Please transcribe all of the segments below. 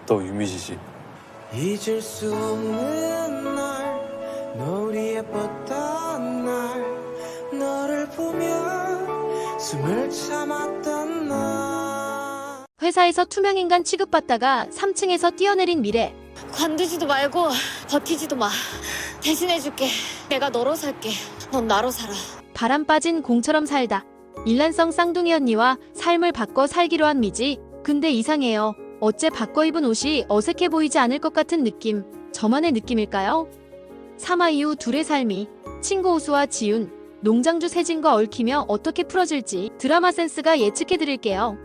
너 유미지지. 잊을 수 없는 날, 너리 예뻤던 날, 너를 보며 숨을 참았던 날. 회사에서 투명인간 취급받다가 3층에서 뛰어내린 미래. 관두지도 말고 버티지도 마. 대신해줄게. 내가 너로 살게. 넌 나로 살아. 바람 빠진 공처럼 살다. 일란성 쌍둥이 언니와 삶을 바꿔 살기로 한 미지. 근데 이상해요. 어째 바꿔 입은 옷이 어색해 보이지 않을 것 같은 느낌. 저만의 느낌일까요? 3화 이후 둘의 삶이 친구 호수와 지윤, 농장주 세진과 얽히며 어떻게 풀어질지 드라마 센스가 예측해드릴게요.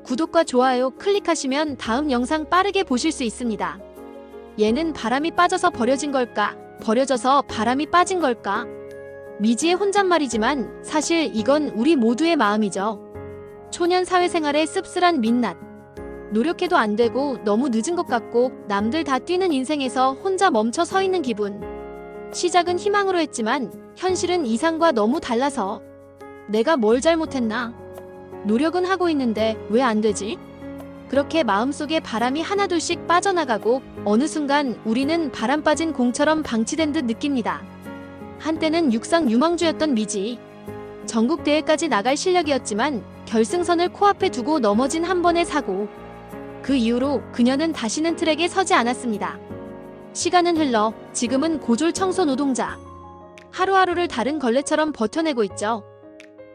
구독과 좋아요 클릭하시면 다음 영상 빠르게 보실 수 있습니다. 얘는 바람이 빠져서 버려진 걸까? 버려져서 바람이 빠진 걸까? 미지의 혼잣말이지만 사실 이건 우리 모두의 마음이죠. 초년 사회생활의 씁쓸한 민낯. 노력해도 안 되고 너무 늦은 것 같고 남들 다 뛰는 인생에서 혼자 멈춰 서 있는 기분. 시작은 희망으로 했지만 현실은 이상과 너무 달라서 내가 뭘 잘못했나? 노력은 하고 있는데 왜 안 되지? 그렇게 마음속에 바람이 하나둘씩 빠져나가고 어느 순간 우리는 바람 빠진 공처럼 방치된 듯 느낍니다. 한때는 육상 유망주였던 미지. 전국 대회까지 나갈 실력이었지만 결승선을 코앞에 두고 넘어진 한 번의 사고. 그 이후로 그녀는 다시는 트랙에 서지 않았습니다. 시간은 흘러 지금은 고졸 청소 노동자. 하루하루를 다른 걸레처럼 버텨내고 있죠.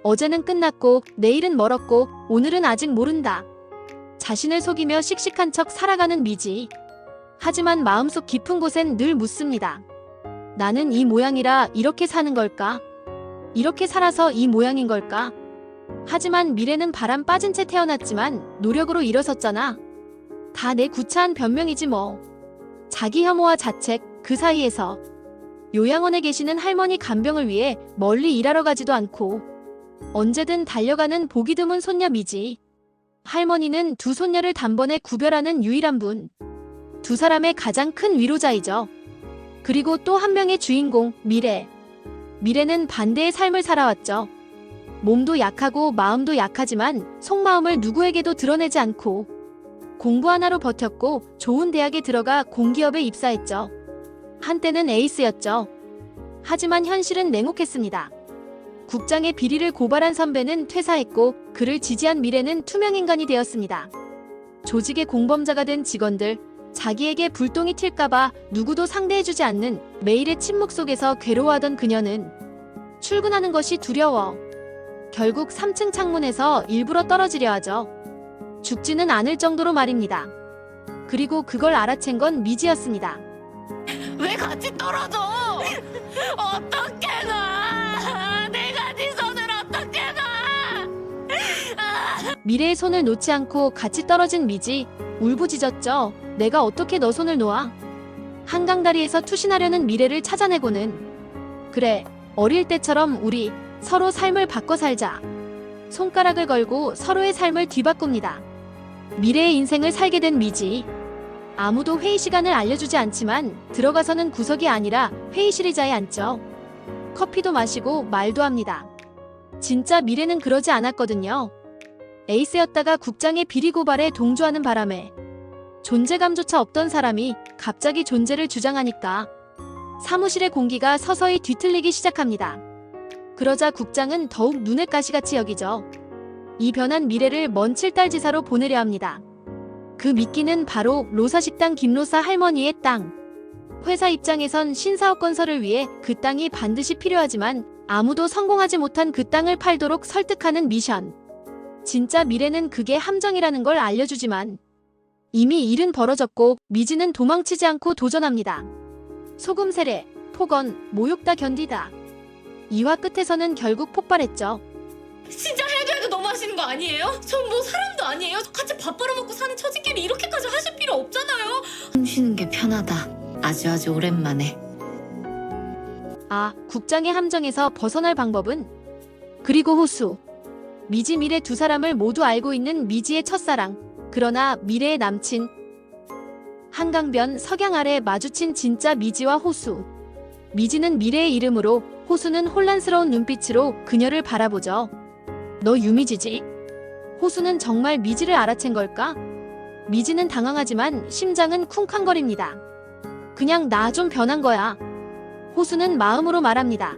어제는 끝났고 내일은 멀었고 오늘은 아직 모른다. 자신을 속이며 씩씩한 척 살아가는 미지. 하지만 마음속 깊은 곳엔 늘 묻습니다. 나는 이 모양이라 이렇게 사는 걸까? 이렇게 살아서 이 모양인 걸까? 하지만 미래는 바람 빠진 채 태어났지만 노력으로 일어섰잖아. 다 내 구차한 변명이지 뭐. 자기 혐오와 자책, 그 사이에서 요양원에 계시는 할머니 간병을 위해 멀리 일하러 가지도 않고 언제든 달려가는 보기 드문 손녀 미지. 할머니는 두 손녀를 단번에 구별하는 유일한 분. 두 사람의 가장 큰 위로자이죠. 그리고 또 한 명의 주인공, 미래. 미래는 반대의 삶을 살아왔죠. 몸도 약하고 마음도 약하지만 속마음을 누구에게도 드러내지 않고 공부 하나로 버텼고 좋은 대학에 들어가 공기업에 입사했죠. 한때는 에이스였죠. 하지만 현실은 냉혹했습니다. 국장의 비리를 고발한 선배는 퇴사했고 그를 지지한 미래는 투명인간이 되었습니다. 조직의 공범자가 된 직원들, 자기에게 불똥이 튈까봐 누구도 상대해주지 않는 매일의 침묵 속에서 괴로워하던 그녀는 출근하는 것이 두려워 결국 3층 창문에서 일부러 떨어지려 하죠. 죽지는 않을 정도로 말입니다. 그리고 그걸 알아챈 건 미지였습니다. 왜 같이 떨어져? 어떻게 놔? 내가 네 손을 어떻게 놔? 미래의 손을 놓지 않고 같이 떨어진 미지. 울부짖었죠. 내가 어떻게 너 손을 놓아? 한강다리에서 투신하려는 미래를 찾아내고는 그래, 어릴 때처럼 우리 서로 삶을 바꿔 살자. 손가락을 걸고 서로의 삶을 뒤바꿉니다. 미래의 인생을 살게 된 미지. 아무도 회의 시간을 알려주지 않지만 들어가서는 구석이 아니라 회의실 의자에 앉죠. 커피도 마시고 말도 합니다. 진짜 미래는 그러지 않았거든요. 에이스였다가 국장의 비리 고발에 동조하는 바람에 존재감조차 없던 사람이 갑자기 존재를 주장하니까 사무실의 공기가 서서히 뒤틀리기 시작합니다. 그러자 국장은 더욱 눈엣 가시같이 여기죠. 이 변한 미래를 먼 칠달지사로 보내려 합니다. 그 미끼는 바로 로사식당 김로사 할머니의 땅. 회사 입장에선 신사업 건설을 위해 그 땅이 반드시 필요하지만 아무도 성공하지 못한 그 땅을 팔도록 설득하는 미션. 진짜 미래는 그게 함정이라는 걸 알려주지만 이미 일은 벌어졌고 미지는 도망치지 않고 도전합니다. 소금 세례, 폭언, 모욕 다 견디다. 이화 끝에서는 결국 폭발했죠. 진짜 해도 너무 하시는 거 아니에요? 전 뭐 사람도 아니에요. 같이 밥 벌어먹고 사는 처지끼리 이렇게까지 하실 필요 없잖아요. 숨 쉬는 게 편하다. 아주 오랜만에. 아, 국장의 함정에서 벗어날 방법은? 그리고 호수. 미지 미래 두 사람을 모두 알고 있는 미지의 첫사랑. 그러나 미래의 남친. 한강변 석양 아래 마주친 진짜 미지와 호수. 미지는 미래의 이름으로, 호수는 혼란스러운 눈빛으로 그녀를 바라보죠. 너 유미지지? 호수는 정말 미지를 알아챈 걸까? 미지는 당황하지만 심장은 쿵쾅거립니다. 그냥 나 좀 변한 거야. 호수는 마음으로 말합니다.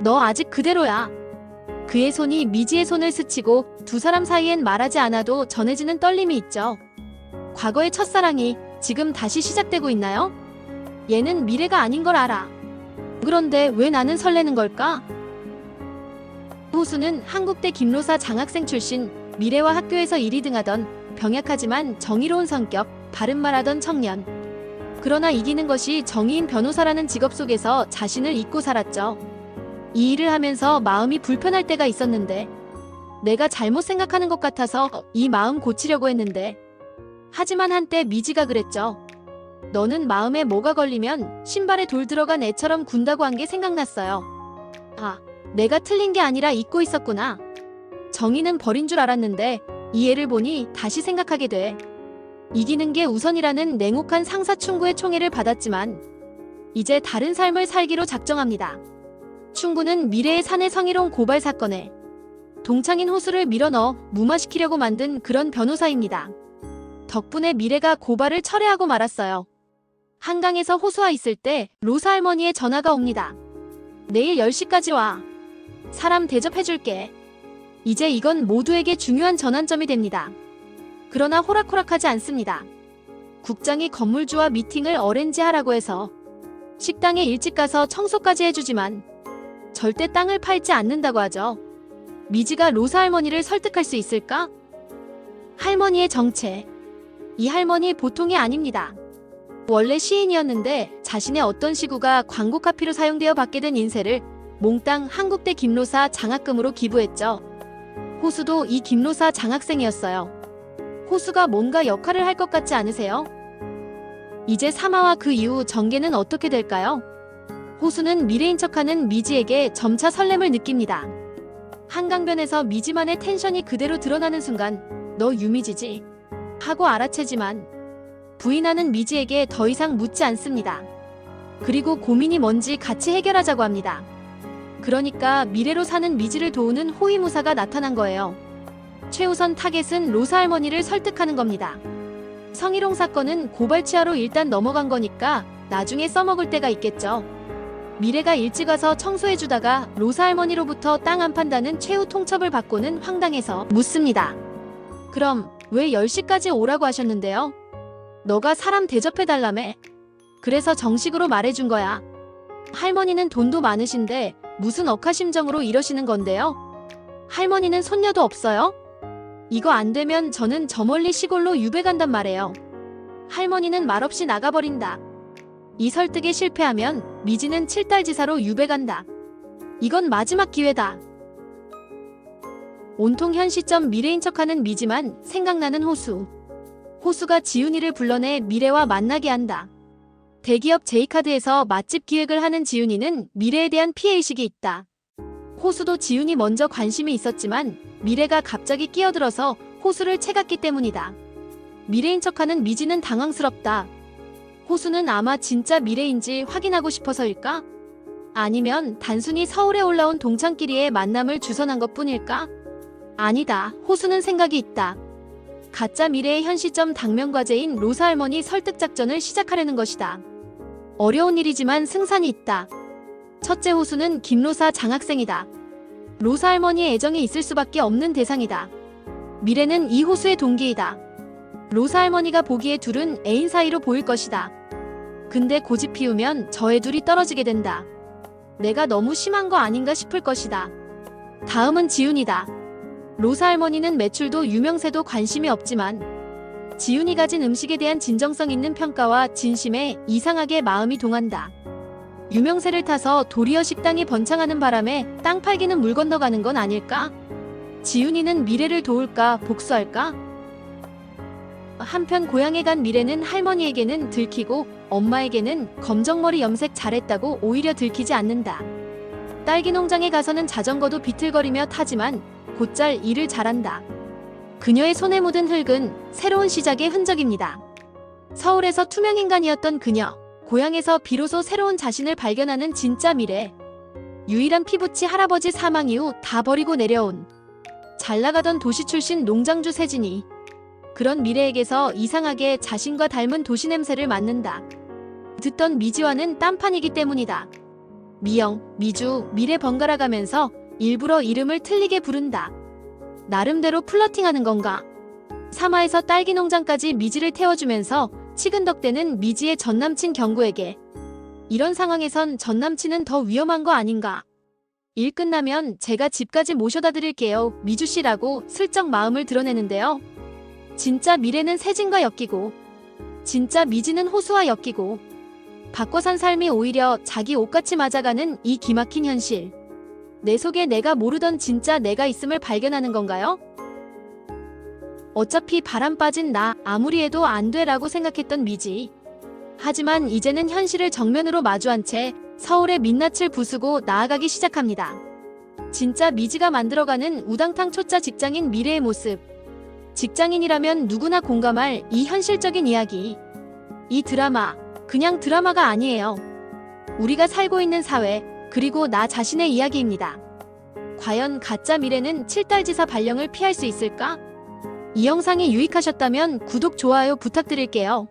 너 아직 그대로야. 그의 손이 미지의 손을 스치고 두 사람 사이엔 말하지 않아도 전해지는 떨림이 있죠. 과거의 첫사랑이 지금 다시 시작되고 있나요? 얘는 미래가 아닌 걸 알아. 그런데 왜 나는 설레는 걸까? 호수는 한국대 김로사 장학생 출신, 미래와 학교에서 1위 등하던 병약하지만 정의로운 성격, 바른말하던 청년. 그러나 이기는 것이 정의인 변호사라는 직업 속에서 자신을 잊고 살았죠. 이 일을 하면서 마음이 불편할 때가 있었는데, 내가 잘못 생각하는 것 같아서 이 마음 고치려고 했는데, 하지만 한때 미지가 그랬죠. 너는 마음에 뭐가 걸리면 신발에 돌 들어간 애처럼 군다고 한 게 생각났어요. 아, 내가 틀린 게 아니라 잊고 있었구나. 정의는 버린 줄 알았는데 이 애를 보니 다시 생각하게 돼. 이기는 게 우선이라는 냉혹한 상사충구의 총애를 받았지만 이제 다른 삶을 살기로 작정합니다. 충구는 미래의 사내 성희롱 고발 사건에 동창인 호수를 밀어넣어 무마시키려고 만든 그런 변호사입니다. 덕분에 미래가 고발을 철회하고 말았어요. 한강에서 호수와 있을 때 로사 할머니의 전화가 옵니다. 내일 10시까지 와. 사람 대접해줄게. 이제 이건 모두에게 중요한 전환점이 됩니다. 그러나 호락호락하지 않습니다. 국장이 건물주와 미팅을 어렌지하라고 해서 식당에 일찍 가서 청소까지 해주지만 절대 땅을 팔지 않는다고 하죠. 미지가 로사 할머니를 설득할 수 있을까? 할머니의 정체. 이 할머니 보통이 아닙니다. 원래 시인이었는데 자신의 어떤 시구가 광고 카피로 사용되어 받게 된 인쇄를 몽땅 한국대 김로사 장학금으로 기부했죠. 호수도 이 김로사 장학생이었어요. 호수가 뭔가 역할을 할 것 같지 않으세요? 이제 사마와 그 이후 전개는 어떻게 될까요? 호수는 미래인 척하는 미지에게 점차 설렘을 느낍니다. 한강변에서 미지만의 텐션이 그대로 드러나는 순간 너 유미지지? 하고 알아채지만 부인하는 미지에게 더 이상 묻지 않습니다. 그리고 고민이 뭔지 같이 해결하자고 합니다. 그러니까 미래로 사는 미지를 도우는 호위무사가 나타난 거예요. 최우선 타겟은 로사 할머니를 설득하는 겁니다. 성희롱 사건은 고발치하로 일단 넘어간 거니까 나중에 써먹을 때가 있겠죠. 미래가 일찍 와서 청소해주다가 로사 할머니로부터 땅 안 판다는 최후 통첩을 받고는 황당해서 묻습니다. 그럼 왜 10시까지 오라고 하셨는데요? 너가 사람 대접해달라며. 그래서 정식으로 말해준 거야. 할머니는 돈도 많으신데 무슨 억하심정으로 이러시는 건데요? 할머니는 손녀도 없어요? 이거 안 되면 저는 저 멀리 시골로 유배 간단 말이에요. 할머니는 말없이 나가버린다. 이 설득에 실패하면 미지는 7달 지사로 유배 간다. 이건 마지막 기회다. 온통 현 시점 미래인 척하는 미지만 생각나는 호수. 호수가 지훈이를 불러내 미래와 만나게 한다. 대기업 제이카드에서 맛집 기획을 하는 지훈이는 미래에 대한 피해의식이 있다. 호수도 지훈이 먼저 관심이 있었지만 미래가 갑자기 끼어들어서 호수를 채갔기 때문이다. 미래인 척하는 미지는 당황스럽다. 호수는 아마 진짜 미래인지 확인하고 싶어서일까? 아니면 단순히 서울에 올라온 동창끼리의 만남을 주선한 것뿐일까? 아니다. 호수는 생각이 있다. 가짜 미래의 현 시점 당면과제인 로사 할머니 설득 작전을 시작하려는 것이다. 어려운 일이지만 승산이 있다. 첫째, 호수는 김로사 장학생이다. 로사 할머니의 애정이 있을 수밖에 없는 대상이다. 미래는 이 호수의 동기이다. 로사 할머니가 보기에 둘은 애인 사이로 보일 것이다. 근데 고집 피우면 저의 둘이 떨어지게 된다. 내가 너무 심한 거 아닌가 싶을 것이다. 다음은 지훈이다. 로사 할머니는 매출도 유명세도 관심이 없지만 지훈이 가진 음식에 대한 진정성 있는 평가와 진심에 이상하게 마음이 동한다. 유명세를 타서 도리어 식당이 번창하는 바람에 땅 팔기는 물 건너가는 건 아닐까? 지훈이는 미래를 도울까 복수할까? 한편 고향에 간 미래는 할머니에게는 들키고 엄마에게는 검정머리 염색 잘했다고 오히려 들키지 않는다. 딸기 농장에 가서는 자전거도 비틀거리며 타지만 곧잘 일을 잘한다. 그녀의 손에 묻은 흙은 새로운 시작의 흔적입니다. 서울에서 투명인간이었던 그녀, 고향에서 비로소 새로운 자신을 발견하는 진짜 미래. 유일한 피부치 할아버지 사망 이후 다 버리고 내려온 잘 나가던 도시 출신 농장주 세진이 그런 미래에게서 이상하게 자신과 닮은 도시 냄새를 맡는다. 듣던 미지와는 딴판이기 때문이다. 미영, 미주, 미래 번갈아 가면서 일부러 이름을 틀리게 부른다. 나름대로 플러팅하는 건가? 사마에서 딸기 농장까지 미지를 태워주면서 치근덕대는 미지의 전남친 경구에게. 이런 상황에선 전남친은 더 위험한 거 아닌가? 일 끝나면 제가 집까지 모셔다 드릴게요. 미주씨라고 슬쩍 마음을 드러내는데요. 진짜 미래는 세진과 엮이고 진짜 미지는 호수와 엮이고 바꿔 산 삶이 오히려 자기 옷같이 맞아가는 이 기막힌 현실. 내 속에 내가 모르던 진짜 내가 있음을 발견하는 건가요? 어차피 바람 빠진 나 아무리 해도 안 돼라고 생각했던 미지. 하지만 이제는 현실을 정면으로 마주한 채 서울의 민낯을 부수고 나아가기 시작합니다. 진짜 미지가 만들어가는 우당탕 초짜 직장인 미래의 모습. 직장인이라면 누구나 공감할 이 현실적인 이야기. 이 드라마, 그냥 드라마가 아니에요. 우리가 살고 있는 사회, 그리고 나 자신의 이야기입니다. 과연 가짜 미래는 7달지사 발령을 피할 수 있을까? 이 영상이 유익하셨다면 구독, 좋아요 부탁드릴게요.